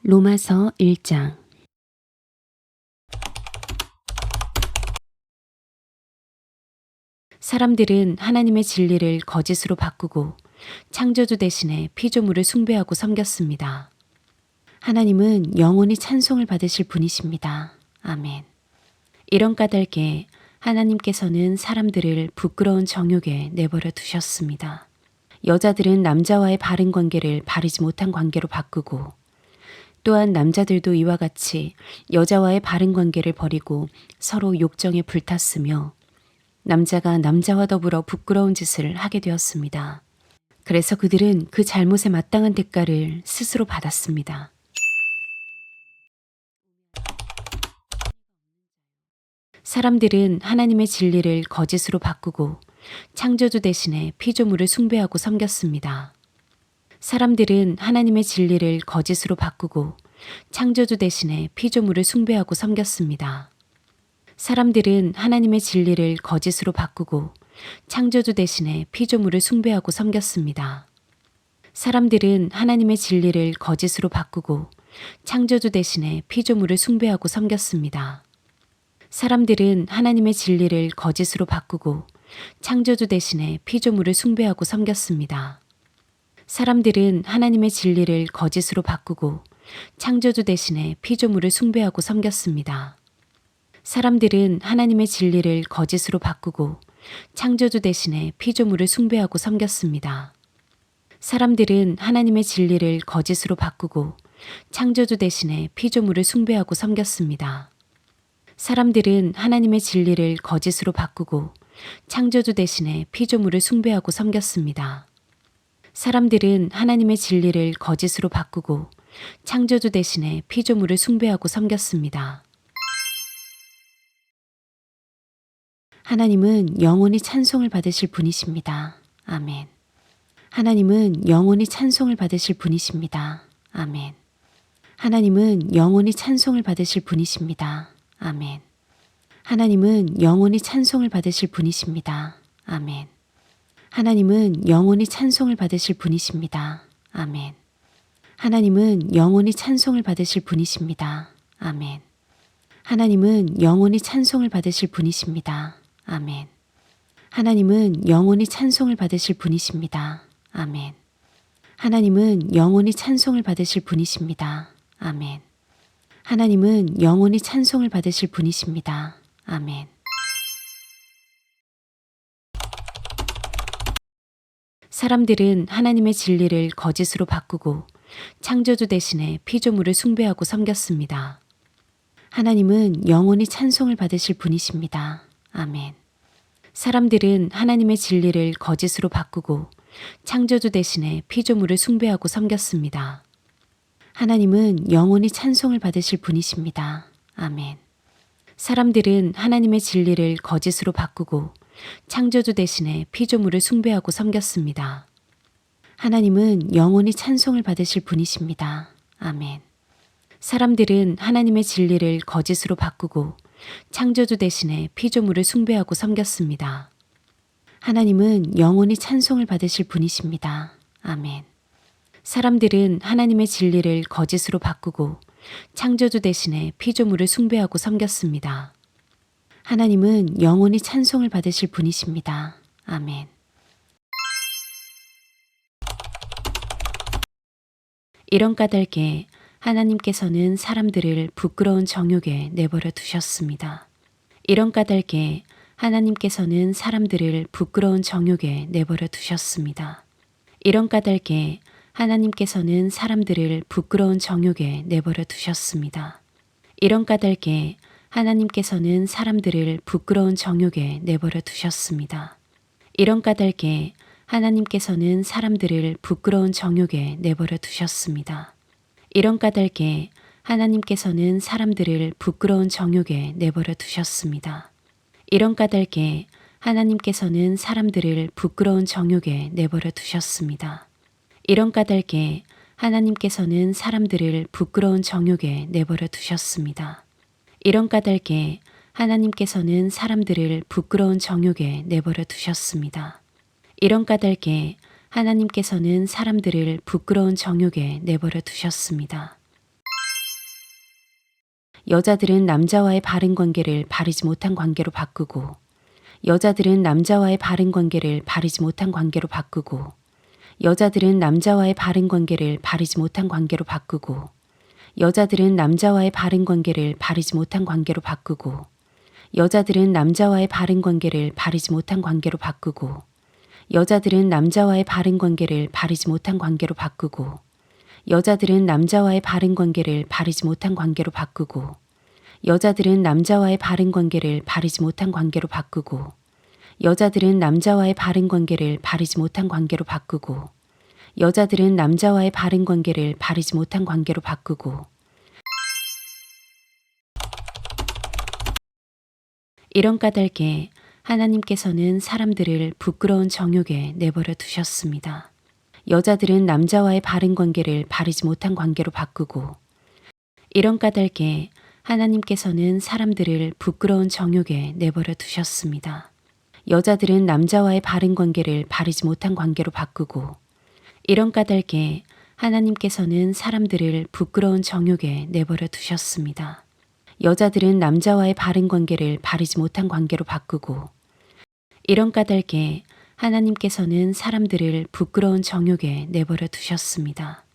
로마서 1장. 사람들은 하나님의 진리를 거짓으로 바꾸고 창조주 대신에 피조물을 숭배하고 섬겼습니다. 하나님은 영원히 찬송을 받으실 분이십니다. 아멘. 이런 까닭에 하나님께서는 사람들을 부끄러운 정욕에 내버려 두셨습니다. 여자들은 남자와의 바른 관계를 바르지 못한 관계로 바꾸고, 또한 남자들도 이와 같이 여자와의 바른 관계를 버리고 서로 욕정에 불탔으며, 남자가 남자와 더불어 부끄러운 짓을 하게 되었습니다. 그래서 그들은 그 잘못에 마땅한 대가를 스스로 받았습니다. 사람들은 하나님의 진리를 거짓으로 바꾸고 창조주 대신에 피조물을 숭배하고 섬겼습니다. 사람들은 하나님의 진리를 거짓으로 바꾸고 창조주 대신에 피조물을 숭배하고 섬겼습니다. 사람들은 하나님의 진리를 거짓으로 바꾸고 창조주 대신에 피조물을 숭배하고 섬겼습니다. 사람들은 하나님의 진리를 거짓으로 바꾸고 창조주 대신에 피조물을 숭배하고 섬겼습니다. 사람들은 하나님의 진리를 거짓으로 바꾸고 창조주 대신에 피조물을 숭배하고 섬겼습니다. 사람들은 하나님의 진리를 거짓으로 바꾸고 창조주 대신에 피조물을 숭배하고 섬겼습니다. 사람들은 하나님의 진리를 거짓으로 바꾸고 창조주 대신에 피조물을 숭배하고 섬겼습니다. 사람들은 하나님의 진리를 거짓으로 바꾸고 창조주 대신에 피조물을 숭배하고 섬겼습니다. 사람들은 하나님의 진리를 거짓으로 바꾸고 창조주 대신에 피조물을 숭배하고 섬겼습니다. 사람들은 하나님의 진리를 거짓으로 바꾸고 창조주 대신에 피조물을 숭배하고 섬겼습니다. 하나님은 영원히 찬송을 받으실 분이십니다. 아멘. 하나님은 영원히 찬송을 받으실 분이십니다. 아멘. 하나님은 영원히 찬송을 받으실 분이십니다. 아멘. 하나님은 영원히 찬송을 받으실 분이십니다. 아멘. 하나님은 영원히 찬송을 받으실 분이십니다. 아멘. 하나님은 영원히 찬송을 받으실 분이십니다. 아멘. 하나님은 영원히 찬송을 받으실 분이십니다. 아멘. 하나님은 영원히 찬송을 받으실 분이십니다. 아멘. 하나님은 영원히 찬송을 받으실 분이십니다. 아멘. 하나님은 영원히 찬송을 받으실 분이십니다. 아멘. 사람들은 하나님의 진리를 거짓으로 바꾸고 창조주 대신에 피조물을 숭배하고 섬겼습니다. 하나님은 영원히 찬송을 받으실 분이십니다. 아멘. 사람들은 하나님의 진리를 거짓으로 바꾸고 창조주 대신에 피조물을 숭배하고 섬겼습니다. 하나님은 영원히 찬송을 받으실 분이십니다. 아멘. 사람들은 하나님의 진리를 거짓으로 바꾸고 창조주 대신에 피조물을 숭배하고 섬겼습니다. 하나님은 영원히 찬송을 받으실 분이십니다. 아멘. 사람들은 하나님의 진리를 거짓으로 바꾸고 창조주 대신에 피조물을 숭배하고 섬겼습니다. 하나님은 영원히 찬송을 받으실 분이십니다. 아멘. 사람들은 하나님의 진리를 거짓으로 바꾸고 창조주 대신에 피조물을 숭배하고 섬겼습니다. 하나님은 영원히 찬송을 받으실 분이십니다. 아멘. 이런 까닭에 하나님께서는 사람들을 부끄러운 정욕에 내버려 두셨습니다. 이런 까닭에 하나님께서는 사람들을 부끄러운 정욕에 내버려 두셨습니다. 이런 까닭에 하나님께서는 사람들을 부끄러운 정욕에 내버려 두셨습니다. 이런 까닭에 하나님께서는 사람들을 부끄러운 정욕에 내버려 두셨습니다. 이런 까닭에 하나님께서는 사람들을 부끄러운 정욕에 내버려 두셨습니다. 이런 까닭에 하나님께서는 사람들을 부끄러운 정욕에 내버려 두셨습니다. 이런 까닭에 하나님께서는 사람들을 부끄러운 정욕에 내버려 두셨습니다. 이런 까닭에 하나님께서는 사람들을 부끄러운 정욕에 내버려 두셨습니다. 이런 까닭에 하나님께서는 사람들을 부끄러운 정욕에 내버려 두셨습니다. 이런 까닭에 하나님께서는 사람들을 부끄러운 정욕에 내버려 두셨습니다. 여자들은 남자와의 바른 관계를 바르지 못한 관계로 바꾸고, 여자들은 남자와의 바른 관계를 바르지 못한 관계로 바꾸고, 여자들은 남자와의 바른 관계를 바르지 못한 관계로 바꾸고, 여자들은 남자와의 바른 관계를 바르지 못한 관계로 바꾸고, 여자들은 남자와의 바른 관계를 바르지 못한 관계로 바꾸고, 여자들은 남자와의 바른 관계를 바르지 못한 관계로 바꾸고, 여자들은 남자와의 바른 관계를 바르지 못한 관계로 바꾸고, 여자들은 남자와의 바른 관계를 바르지 못한 관계로 바꾸고, 여자들은 남자와의 바른 관계를 바르지 못한 관계로 바꾸고, 여자들은 남자와의 바른 관계를 바르지 못한 관계로 바꾸고, 이런 까닭에 하나님께서는 사람들을 부끄러운 정욕에 내버려 두셨습니다. 여자들은 남자와의 바른 관계를 바르지 못한 관계로 바꾸고, 이런 까닭에 하나님께서는 사람들을 부끄러운 정욕에 내버려 두셨습니다. 여자들은 남자와의 바른 관계를 바르지 못한 관계로 바꾸고, 이런 까닭에 하나님께서는 사람들을 부끄러운 정욕에 내버려 두셨습니다. 여자들은 남자와의 바른 관계를 바르지 못한 관계로 바꾸고, 이런 까닭에 하나님께서는 사람들을 부끄러운 정욕에 내버려 두셨습니다.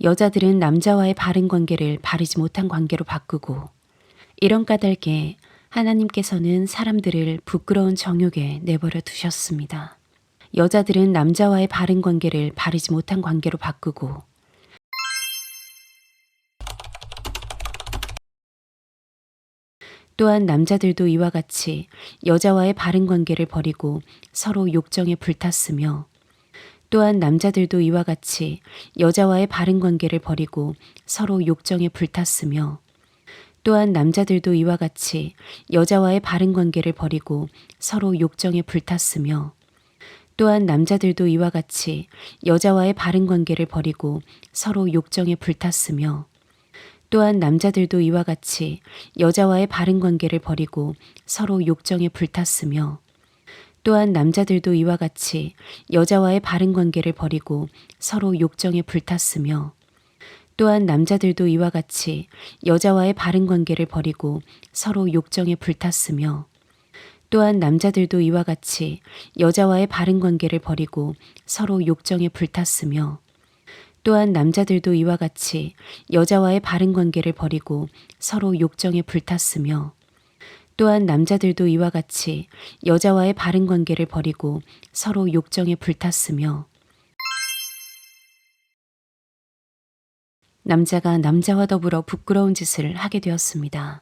여자들은 남자와의 바른 관계를 바르지 못한 관계로 바꾸고, 이런 까닭에 하나님께서는 사람들을 부끄러운 정욕에 내버려 두셨습니다. 여자들은 남자와의 바른 관계를 바르지 못한 관계로 바꾸고, 또한 남자들도 이와 같이 여자와의 바른 관계를 버리고 서로 욕정에 불탔으며, 또한 남자들도 이와 같이 여자와의 바른 관계를 버리고 서로 욕정에 불탔으며, 또한 남자들도 이와 같이 여자와의 바른 관계를 버리고 서로 욕정에 불탔으며, 또한 남자들도 이와 같이 여자와의 바른 관계를 버리고 서로 욕정에 불탔으며, 또한 남자들도 이와 같이 여자와의 바른 관계를 버리고 서로 욕정에 불탔으며, 또한 남자들도 이와 같이 여자와의 바른 관계를 버리고 서로 욕정에 불탔으며, 또한 남자들도 이와 같이 여자와의 바른 관계를 버리고 서로 욕정에 불탔으며, 또한 남자들도 이와 같이 여자와의 바른 관계를 버리고 서로 욕정에 불탔으며, 또한 남자들도 이와 같이 여자와의 바른 관계를 버리고 서로 욕정에 불탔으며, 또한 남자들도 이와 같이 여자와의 바른 관계를 버리고 서로 욕정에 불탔으며, 남자가 남자와 더불어 부끄러운 짓을 하게 되었습니다.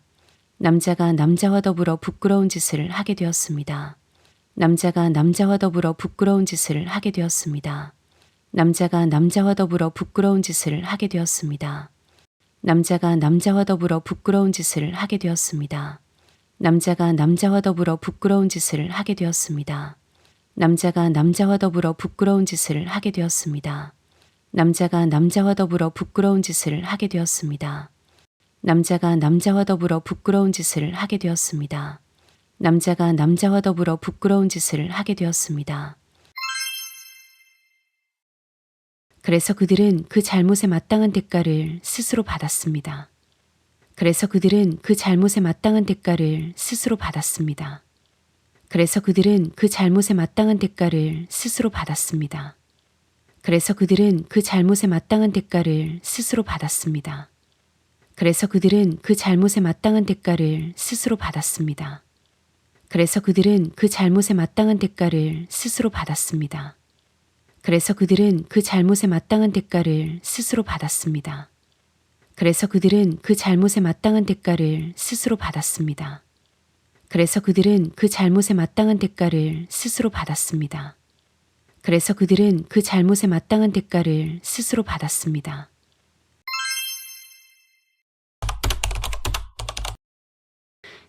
남자가 남자와 더불어 부끄러운 짓을 하게 되었습니다. 남자가 남자와 더불어 부끄러운 짓을 하게 되었습니다. 남자가 남자와 더불어 부끄러운 짓을 하게 되었습니다. 남자가 남자와 더불어 부끄러운 짓을 하게 되었습니다. 남자가 남자와 더불어 부끄러운 짓을 하게 되었습니다. 남자가 남자와 더불어 부끄러운 짓을 하게 되었습니다. 남자가 남자와 더불어 부끄러운 짓을 하게 되었습니다. 남자가 남자와 더불어 부끄러운 짓을 하게 되었습니다. 남자가 남자와 더불어 부끄러운 짓을 하게 되었습니다. 그래서 그들은 그 잘못에 마땅한 대가를 스스로 받았습니다. 그래서 그들은 그 잘못에 마땅한 대가를 스스로 받았습니다. 그래서 그들은 그 잘못에 마땅한 대가를 스스로 받았습니다. 그래서 그들은 그 잘못에 마땅한 대가를 스스로 받았습니다. 그래서 그들은 그 잘못에 마땅한 대가를 스스로 받았습니다. 그래서 그들은 그 잘못에 마땅한 대가를 스스로 받았습니다. 그래서 그들은 그 잘못에 마땅한 대가를 스스로 받았습니다. 그래서 그들은 그 잘못에 마땅한 대가를 스스로 받았습니다. 그래서 그들은 그 잘못에 마땅한 대가를 스스로 받았습니다. 그래서 그들은 그 잘못에 마땅한 대가를 스스로 받았습니다.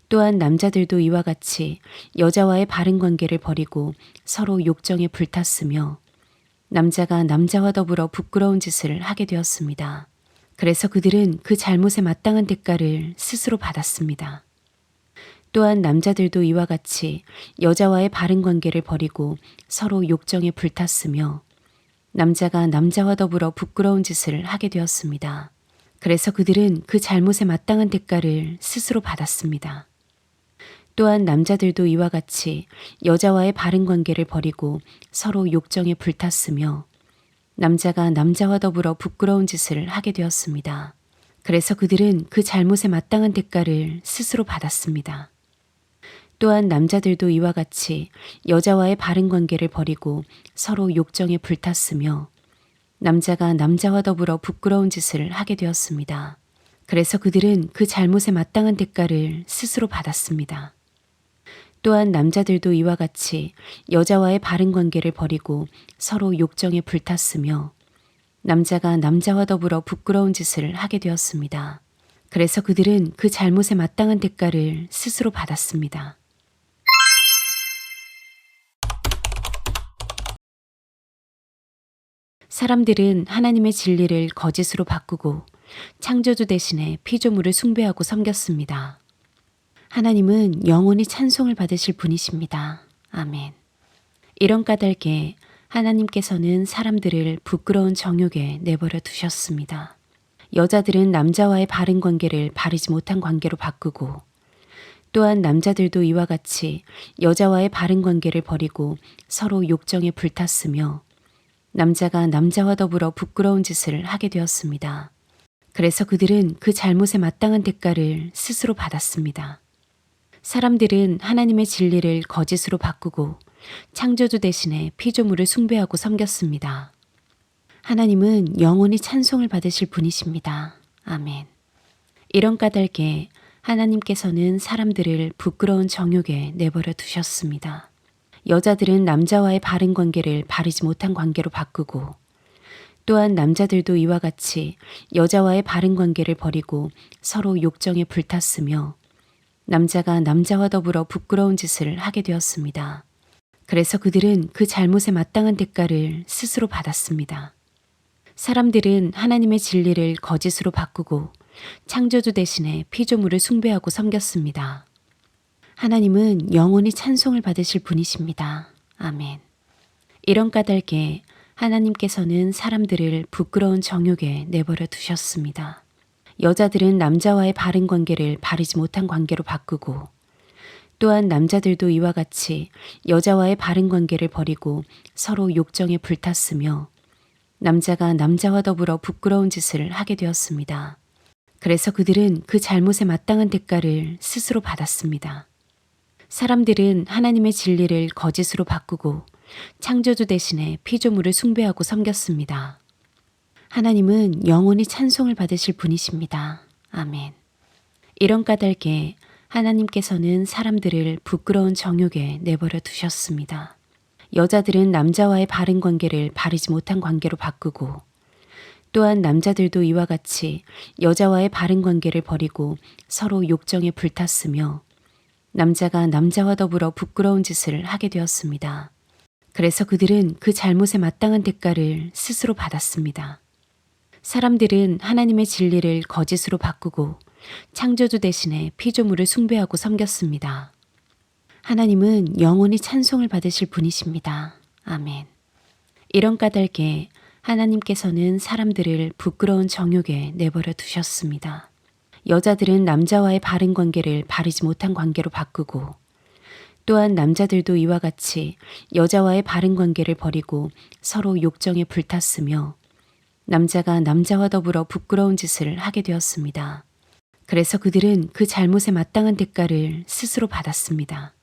또한 남자들도 이와 같이 여자와의 바른 관계를 버리고 서로 욕정에 불탔으며, 남자가 남자와 더불어 부끄러운 짓을 하게 되었습니다. 그래서 그들은 그 잘못에 마땅한 대가를 스스로 받았습니다. 또한 남자들도 이와 같이 여자와의 바른 관계를 버리고 서로 욕정에 불탔으며, 남자가 남자와 더불어 부끄러운 짓을 하게 되었습니다. 그래서 그들은 그 잘못에 마땅한 대가를 스스로 받았습니다. 또한 남자들도 이와 같이 여자와의 바른 관계를 버리고 서로 욕정에 불탔으며 남자가 남자와 더불어 부끄러운 짓을 하게 되었습니다. 그래서 그들은 그 잘못에 마땅한 대가를 스스로 받았습니다. 또한 남자들도 이와 같이 여자와의 바른 관계를 버리고 서로 욕정에 불탔으며 남자가 남자와 더불어 부끄러운 짓을 하게 되었습니다. 그래서 그들은 그 잘못에 마땅한 대가를 스스로 받았습니다. 또한 남자들도 이와 같이 여자와의 바른 관계를 버리고 서로 욕정에 불탔으며 남자가 남자와 더불어 부끄러운 짓을 하게 되었습니다. 그래서 그들은 그 잘못에 마땅한 대가를 스스로 받았습니다. 사람들은 하나님의 진리를 거짓으로 바꾸고 창조주 대신에 피조물을 숭배하고 섬겼습니다. 하나님은 영원히 찬송을 받으실 분이십니다. 아멘. 이런 까닭에 하나님께서는 사람들을 부끄러운 정욕에 내버려 두셨습니다. 여자들은 남자와의 바른 관계를 바르지 못한 관계로 바꾸고 또한 남자들도 이와 같이 여자와의 바른 관계를 버리고 서로 욕정에 불탔으며 남자가 남자와 더불어 부끄러운 짓을 하게 되었습니다. 그래서 그들은 그 잘못에 마땅한 대가를 스스로 받았습니다. 사람들은 하나님의 진리를 거짓으로 바꾸고 창조주 대신에 피조물을 숭배하고 섬겼습니다. 하나님은 영원히 찬송을 받으실 분이십니다. 아멘. 이런 까닭에 하나님께서는 사람들을 부끄러운 정욕에 내버려 두셨습니다. 여자들은 남자와의 바른 관계를 바르지 못한 관계로 바꾸고 또한 남자들도 이와 같이 여자와의 바른 관계를 버리고 서로 욕정에 불탔으며 남자가 남자와 더불어 부끄러운 짓을 하게 되었습니다. 그래서 그들은 그 잘못에 마땅한 대가를 스스로 받았습니다. 사람들은 하나님의 진리를 거짓으로 바꾸고 창조주 대신에 피조물을 숭배하고 섬겼습니다. 하나님은 영원히 찬송을 받으실 분이십니다. 아멘. 이런 까닭에 하나님께서는 사람들을 부끄러운 정욕에 내버려 두셨습니다. 여자들은 남자와의 바른 관계를 바르지 못한 관계로 바꾸고 또한 남자들도 이와 같이 여자와의 바른 관계를 버리고 서로 욕정에 불탔으며 남자가 남자와 더불어 부끄러운 짓을 하게 되었습니다. 그래서 그들은 그 잘못에 마땅한 대가를 스스로 받았습니다. 사람들은 하나님의 진리를 거짓으로 바꾸고 창조주 대신에 피조물을 숭배하고 섬겼습니다. 하나님은 영원히 찬송을 받으실 분이십니다. 아멘. 이런 까닭에 하나님께서는 사람들을 부끄러운 정욕에 내버려 두셨습니다. 여자들은 남자와의 바른 관계를 바르지 못한 관계로 바꾸고 또한 남자들도 이와 같이 여자와의 바른 관계를 버리고 서로 욕정에 불탔으며 남자가 남자와 더불어 부끄러운 짓을 하게 되었습니다. 그래서 그들은 그 잘못에 마땅한 대가를 스스로 받았습니다. 사람들은 하나님의 진리를 거짓으로 바꾸고 창조주 대신에 피조물을 숭배하고 섬겼습니다. 하나님은 영원히 찬송을 받으실 분이십니다. 아멘. 이런 까닭에 하나님께서는 사람들을 부끄러운 정욕에 내버려 두셨습니다. 여자들은 남자와의 바른 관계를 바르지 못한 관계로 바꾸고 또한 남자들도 이와 같이 여자와의 바른 관계를 버리고 서로 욕정에 불탔으며 남자가 남자와 더불어 부끄러운 짓을 하게 되었습니다. 그래서 그들은 그 잘못에 마땅한 대가를 스스로 받았습니다.